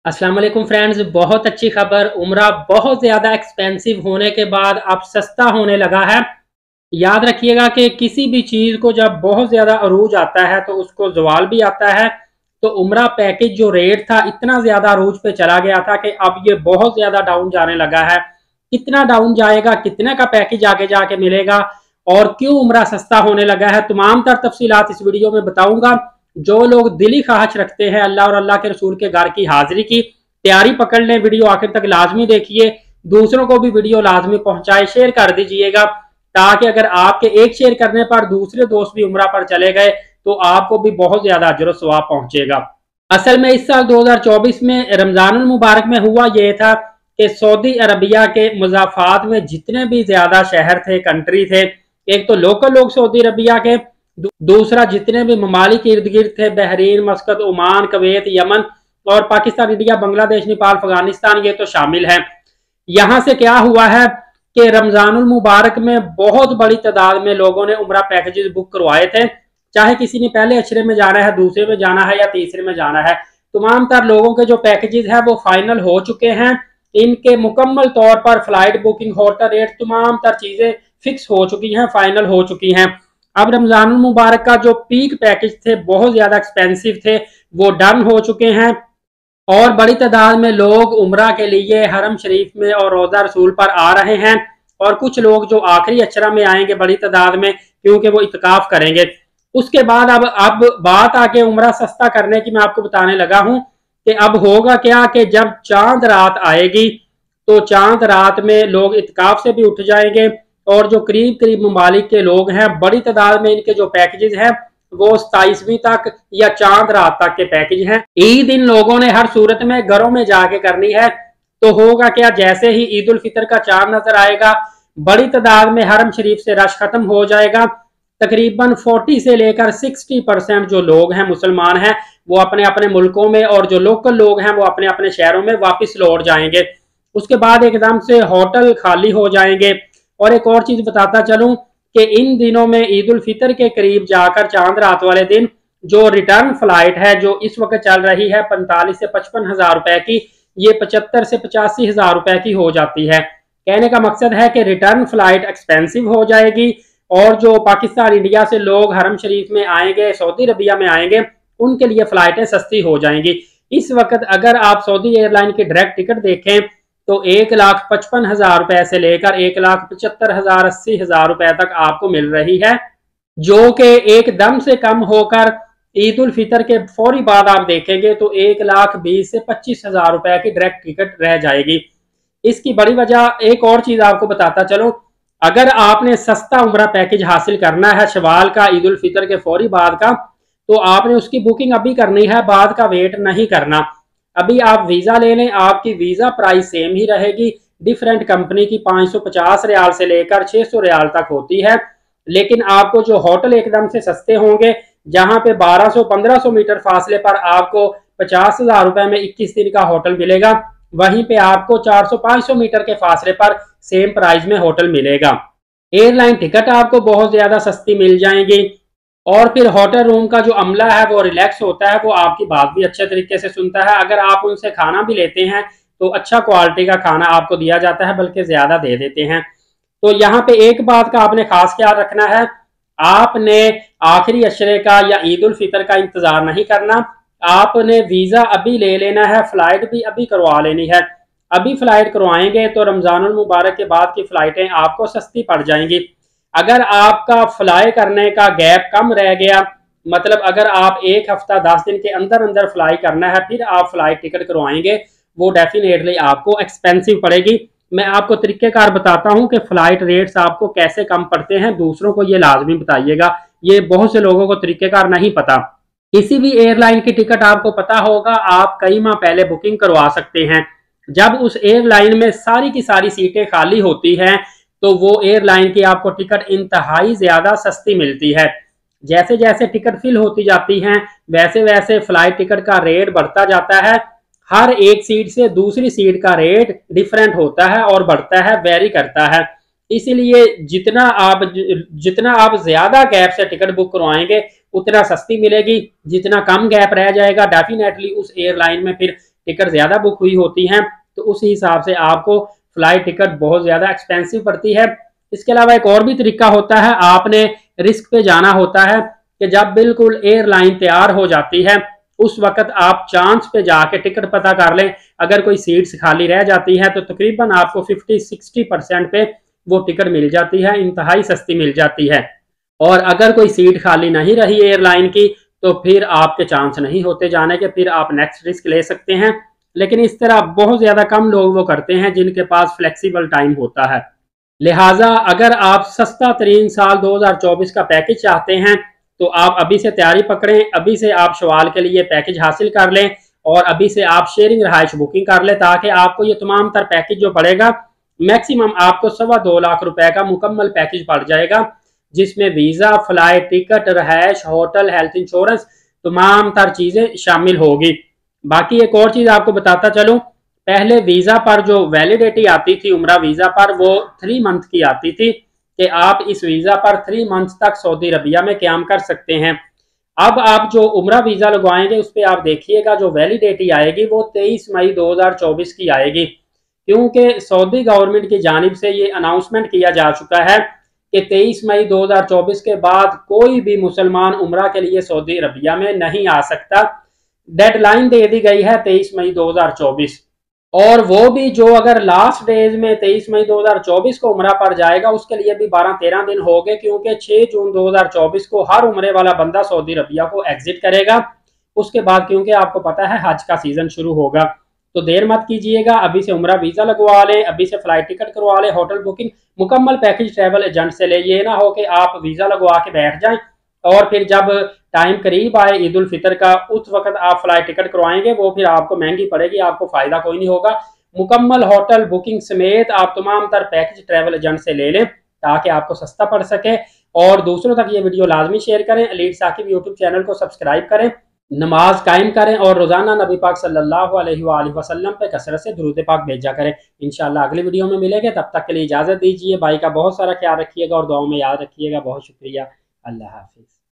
अस्सलाम वालेकुम फ्रेंड्स, बहुत अच्छी खबर। उम्रा बहुत ज़्यादा एक्सपेंसिव होने के बाद अब सस्ता होने लगा है। याद रखिएगा कि किसी भी चीज़ को जब बहुत ज़्यादा अरूज आता है तो उसको ज़वाल भी आता है। तो उम्रा पैकेज जो रेट था इतना ज़्यादा अरूज पे चला गया था कि अब ये बहुत ज़्यादा डाउन जाने लगा है। कितना डाउन जाएगा, कितने का पैकेज आगे जाके मिलेगा और क्यों उम्रा सस्ता होने लगा है, तमाम तर तफसीलात इस वीडियो में बताऊंगा। जो लोग दिली ख्वाहिश रखते हैं अल्लाह और अल्लाह के रसूल के घर की हाजिरी की, तैयारी पकड़ लें, वीडियो आखिर तक लाजमी देखिए। दूसरों को भी वीडियो लाजमी पहुंचाए, शेयर कर दीजिएगा, ताकि अगर आपके एक शेयर करने पर दूसरे दोस्त भी उम्रा पर चले गए तो आपको भी बहुत ज्यादा अजर सवाब पहुंचेगा। असल में इस साल 2024 में रमजानुल मुबारक में हुआ ये था कि सऊदी अरबिया के मुजाफात में जितने भी ज्यादा शहर थे, कंट्री थे, एक तो लोकल लोग सऊदी अरबिया के, दूसरा जितने भी ममालिक इर्द गिर्द थे, बहरीन, मस्कत, ओमान, कवैत, यमन और पाकिस्तान, इंडिया, बांग्लादेश, नेपाल, अफगानिस्तान, ये तो शामिल है। यहां से क्या हुआ है कि रमजानुल मुबारक में बहुत बड़ी तादाद में लोगों ने उम्रा पैकेजेस बुक करवाए थे। चाहे किसी ने पहले अशरे में जाना है, दूसरे में जाना है या तीसरे में जाना है, तमाम तर लोगों के जो पैकेजेस हैं वो फाइनल हो चुके हैं। इनके मुकम्मल तौर पर फ्लाइट बुकिंग, होटल रेट, तमाम तर चीजें फिक्स हो चुकी हैं, फाइनल हो चुकी हैं। अब रमजानुल मुबारक का जो पीक पैकेज थे, बहुत ज्यादा एक्सपेंसिव थे, वो डन हो चुके हैं और बड़ी तादाद में लोग उम्रा के लिए हरम शरीफ में और रोजा रसूल पर आ रहे हैं। और कुछ लोग जो आखिरी अशरा में आएंगे बड़ी तादाद में, क्योंकि वो इत्काफ करेंगे। उसके बाद अब बात आके उम्रा सस्ता करने की मैं आपको बताने लगा हूं कि अब होगा क्या कि जब चांद रात आएगी तो चांद रात में लोग इत्काफ से भी उठ जाएंगे और जो करीब करीब ममालिक के लोग हैं, बड़ी तादाद में इनके जो पैकेजेस हैं वो 27वीं तक या चांद रात तक के पैकेज हैं। ईद इन लोगों ने हर सूरत में घरों में जाके करनी है। तो होगा क्या, जैसे ही ईद उल फितर का चांद नजर आएगा, बड़ी तादाद में हरम शरीफ से रश खत्म हो जाएगा। तकरीबन 40 से लेकर 60% जो लोग हैं, मुसलमान हैं, वो अपने अपने मुल्कों में, और जो लोकल लोग हैं वो अपने अपने शहरों में वापस लौट जाएंगे। उसके बाद एकदम से होटल खाली हो जाएंगे। और एक और चीज बताता चलूं कि इन दिनों में ईद उल फितर के करीब जाकर चांद रात वाले दिन जो रिटर्न फ्लाइट है जो इस वक्त चल रही है 45 से 55 हजार रुपए की, ये 75 से 85 हजार रुपए की हो जाती है। कहने का मकसद है कि रिटर्न फ्लाइट एक्सपेंसिव हो जाएगी और जो पाकिस्तान, इंडिया से लोग हरम शरीफ में आएंगे, सऊदी अरबिया में आएंगे, उनके लिए फ्लाइटें सस्ती हो जाएंगी। इस वक्त अगर आप सऊदी एयरलाइन की डायरेक्ट टिकट देखें तो 1,55,000 रुपए से लेकर 1,75,000, 80,000 रुपए तक आपको मिल रही है, जो कि एकदम से कम होकर ईद उल फितर के फौरी बाद आप देखेंगे तो 1,20,000 से 25,000 रुपए की डायरेक्ट टिकट रह जाएगी। इसकी बड़ी वजह एक और चीज आपको बताता चलो, अगर आपने सस्ता उम्रा पैकेज हासिल करना है शवाल का, ईद उल फितर के फौरी बाद का, तो आपने उसकी बुकिंग अभी करनी है, बाद का वेट नहीं करना। अभी आप वीजा ले लें, आपकी वीजा प्राइस सेम ही रहेगी। डिफरेंट कंपनी की 550 रियाल से लेकर 600 रियाल तक होती है, लेकिन आपको जो होटल एकदम से सस्ते होंगे, जहां पे 1200-1500 मीटर फासले पर आपको 50,000 रुपए में 21 दिन का होटल मिलेगा, वहीं पे आपको 400-500 मीटर के फासले पर सेम प्राइस में होटल मिलेगा। एयरलाइन टिकट आपको बहुत ज्यादा सस्ती मिल जाएंगी और फिर होटल रूम का जो अमला है वो रिलैक्स होता है, वो आपकी बात भी अच्छे तरीके से सुनता है। अगर आप उनसे खाना भी लेते हैं तो अच्छा क्वालिटी का खाना आपको दिया जाता है, बल्कि ज्यादा दे देते हैं। तो यहाँ पे एक बात का आपने खास ख्याल रखना है, आपने आखिरी अशरे का या ईद उल फितर का इंतजार नहीं करना, आपने वीजा अभी ले लेना है, फ्लाइट भी अभी करवा लेनी है। अभी फ्लाइट करवाएंगे तो रमजानुल मुबारक के बाद की फ्लाइटें आपको सस्ती पड़ जाएंगी। अगर आपका फ्लाई करने का गैप कम रह गया, मतलब अगर आप एक हफ्ता 10 दिन के अंदर अंदर फ्लाई करना है, फिर आप फ्लाइट टिकट करवाएंगे, वो डेफिनेटली आपको एक्सपेंसिव पड़ेगी। मैं आपको तरीकेकार बताता हूं कि फ्लाइट रेट्स आपको कैसे कम पड़ते हैं, दूसरों को ये लाजमी बताइएगा, ये बहुत से लोगों को तरीकेकार नहीं पता। किसी भी एयरलाइन की टिकट आपको पता होगा, आप कई माह पहले बुकिंग करवा सकते हैं। जब उस एयरलाइन में सारी की सारी सीटें खाली होती हैं तो वो एयरलाइन की आपको टिकट इंतहाई ज्यादा सस्ती मिलती है। जैसे जैसे टिकट फिल होती जाती हैं वैसे वैसे फ्लाइट टिकट का रेट बढ़ता जाता है। हर एक सीट से दूसरी सीट का रेट डिफरेंट होता है और बढ़ता है, वेरी करता है। इसीलिए जितना आप ज्यादा गैप से टिकट बुक करवाएंगे उतना सस्ती मिलेगी। जितना कम गैप रह जाएगा डेफिनेटली उस एयरलाइन में फिर टिकट ज़्यादा बुक हुई होती हैं तो उस हिसाब से आपको फ्लाइट टिकट बहुत ज़्यादा एक्सपेंसिव पड़ती है। इसके अलावा एक और भी तरीका होता है, आपने रिस्क पे जाना होता है कि जब बिल्कुल एयरलाइन तैयार हो जाती है उस वक्त आप चांस पे जाके टिकट पता कर लें। अगर कोई सीट्स खाली रह जाती है तो तकरीबन आपको 50-60% पे वो टिकट मिल जाती है, इंतहाई सस्ती मिल जाती है। और अगर कोई सीट खाली नहीं रही एयरलाइन की तो फिर आपके चांस नहीं होते जाने के, फिर आप नेक्स्ट रिस्क ले सकते हैं। लेकिन इस तरह बहुत ज़्यादा कम लोग वो करते हैं जिनके पास फ्लेक्सिबल टाइम होता है। लिहाजा अगर आप सस्ता तरीन साल 2024 का पैकेज चाहते हैं तो आप अभी से तैयारी पकड़ें, अभी से आप शवाल के लिए पैकेज हासिल कर लें और अभी से आप शेयरिंग रहाइश बुकिंग कर लें, ताकि आपको ये तमाम तर पैकेज जो पड़ेगा मैक्सिमम आपको 2.25 लाख रुपए का मुकम्मल पैकेज पड़ जाएगा, जिसमें वीज़ा, फ्लाइट टिकट, रहाइश, होटल, हेल्थ इंश्योरेंस तमाम तर चीज़ें शामिल होगी। बाकी एक और चीज़ आपको बताता चलूँ, पहले वीज़ा पर जो वैलिडिटी आती थी उम्रा वीज़ा पर वो 3 मंथ की आती थी कि आप इस वीज़ा पर 3 मंथ तक सऊदी अरबिया में क़याम कर सकते हैं। अब आप जो उम्रा वीज़ा लगवाएंगे उस पर आप देखिएगा जो वैलिडिटी आएगी वो 23 मई 2024 की आएगी, क्योंकि सऊदी गवर्नमेंट की जानिब से ये अनाउंसमेंट किया जा चुका है कि 23 मई 2024 के बाद कोई भी मुसलमान उम्रा के लिए सऊदी अरबिया में नहीं आ सकता। डेडलाइन दे दी गई है 23 मई 2024, और वो भी जो अगर लास्ट डेज में 23 मई 2024 को उम्रा पर जाएगा उसके लिए भी 12-13 दिन हो गए, क्योंकि 6 जून 2024 को हर उम्रे वाला बंदा सऊदी अरबिया को एग्जिट करेगा। उसके बाद क्योंकि आपको पता है हज का सीजन शुरू होगा, तो देर मत कीजिएगा, अभी से उम्रा वीज़ा लगवा लें, अभी से फ्लाइट टिकट करवा लें, होटल बुकिंग मुकम्मल पैकेज ट्रैवल एजेंट से ले। ये ना हो कि आप वीज़ा लगवा के बैठ जाएं और फिर जब टाइम करीब आए ईद उल फितर का उस वक्त आप फ्लाइट टिकट करवाएंगे, वो फिर आपको महंगी पड़ेगी, आपको फ़ायदा कोई नहीं होगा। मुकम्मल होटल बुकिंग समेत आप तमाम तर पैकेज ट्रैवल एजेंट से ले लें ताकि आपको सस्ता पड़ सके। और दूसरों तक ये वीडियो लाजमी शेयर करें, एलीट साकिब यूट्यूब चैनल को सब्सक्राइब करें, नमाज कायम करें और रोज़ाना नबी पाक सल्लल्लाहु अलैहि वसल्लम पे कसरत से दुरूद पाक भेजा करें। इंशाल्लाह अगली वीडियो में मिलेंगे, तब तक के लिए इजाज़त दीजिए। भाई का बहुत सारा ख्याल रखिएगा और दुआओं में याद रखिएगा। बहुत शुक्रिया। अल्लाह हाफिज़।